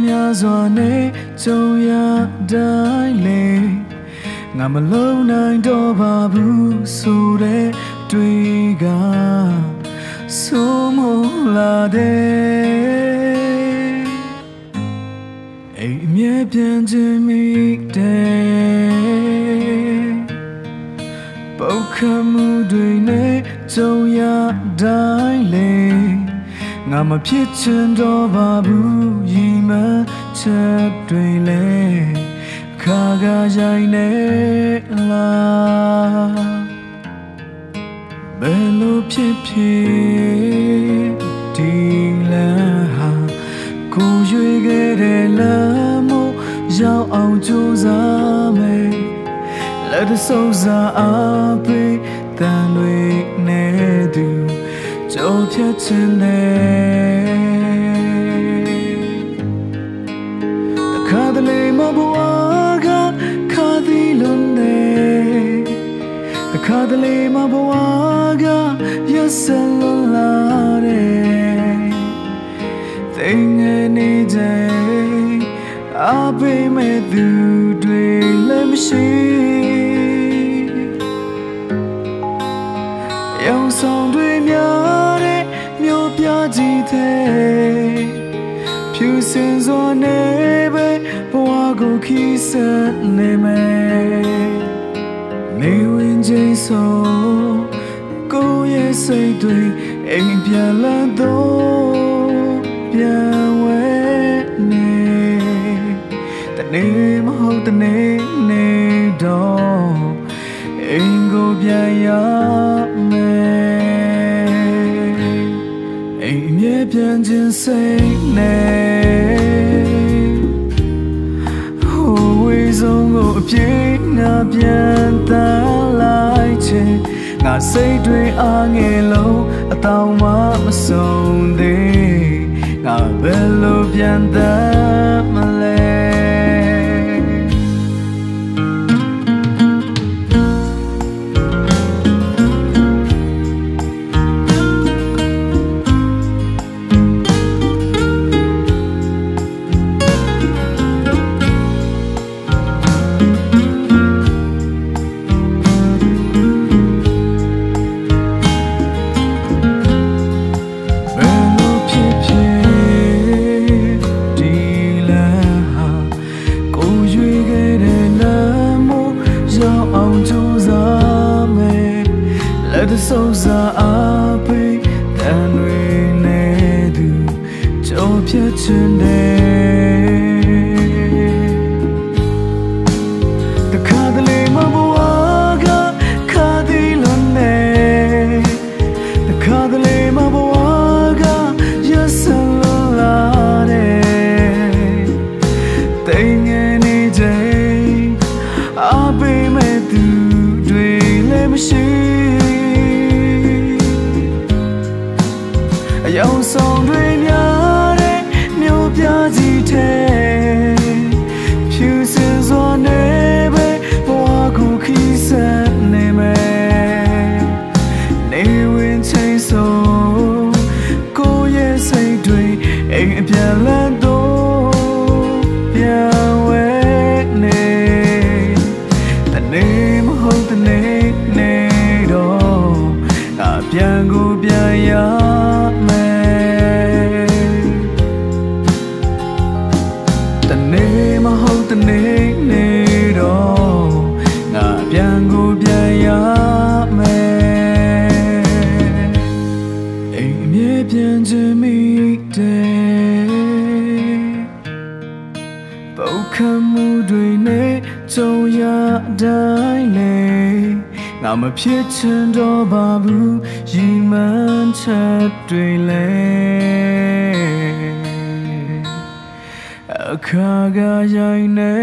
များစွာနဲ့ကြုံရတိုင်းလေငါမလုံးနိုင်တော့ပါဘူးဆိုတဲ့တွေကဆိုးမလာတဲ့အိမ်အမြဲပြန်ချင်မိတဲ့ပုတ်ခတ်မှုတွေနဲ့ကြုံရတိုင်းလေငါမဖြစ်ချင်တော့ပါဘူးရီမှန်းချက်တွေလေခါကရိုင်းနေလားဘယ်လိုဖြစ်ဖြစ်ဒီလမ်းဟာကိုရွေခဲ့တဲ့လမ်းမို့ရောက်အောင်ကြိုးစားမယ်လက်တဆုံစားအားပေးတန်တွေနဲ့သူကြောဖြတ်ချင်တယ်တခါတလေမဘဝကခါသီးလုံးတယ်တခါတလေမဘဝကရက်စက်လုံးလာတယ်သိငယ်နေတဲ့အပိမဲ့သူတွေလည်းမရှိရောင်ဆောင်တွေများတဲ့မြို့ပြကြီးတဲ့ဖြူစင်စွာနေပဲဘဝကိုခီးစက်နေမယ်နေဝင်ချိန်ဆိုကိုယ့်ရဲ့စိတ်တွေအိမ်ပြန်လာတော့ပြန်ဝဲနေတနေ့မဟုတ်တနေ့နေတော့အိမ်ကိုပြန်ရမယ်အိမ်မြဲပြန်ခြင်းစိတ်နဲ့ဟိုဝေးဆုံးကိုအပြည့်ငါပြန်တန်းလိုက်ချင်ငါစိတ်တွေအားငယ်လုံးအတောင်မှမဆုံးသေးငါဘယ်လိုပြန်တန်းမလဲလက်တဆုံစားအားပေးတန်တွေနဲ့သူကြောဖြတ်ချင်တယ်တခါတလေမဘဝကခါသီးလုံးနဲ့တခါတလေမဘဝကရက်စက်လုံးလာတဲ့တိမ်ငယ်နေချိန်အားပေးမဲ့သူတွေလည်းမရှိရောင်ဆောင်တွေများတဲ့မြို့ပြကြီးတဲ့ဖြူစင်စွာနေပဲဘဝကိုခီးစက်နေမယ်နေဝင်ချိန်ဆိုကိုယ့်ရဲ့စိတ်တွေအိမ်အပြန်လန်းတော့ပြန်ဝဲနေတနေ့မဟုတ်တနေ့နေတော့ငါပြန်ကိုပြန်ရမဟုတ်တနေ့နေတော့ငါပြန်ကိုပြန်ရမယ်အိမ်အမြဲပြန်ချင်မိတယ်ပုတ်ခတ်မှုတွေနဲ့ကြုံရတိုင်းလေငါမဖြစ်ချင်တော့ပါဘူးရီမှန်းချက်တွေလေအခါကရိုင်းနေ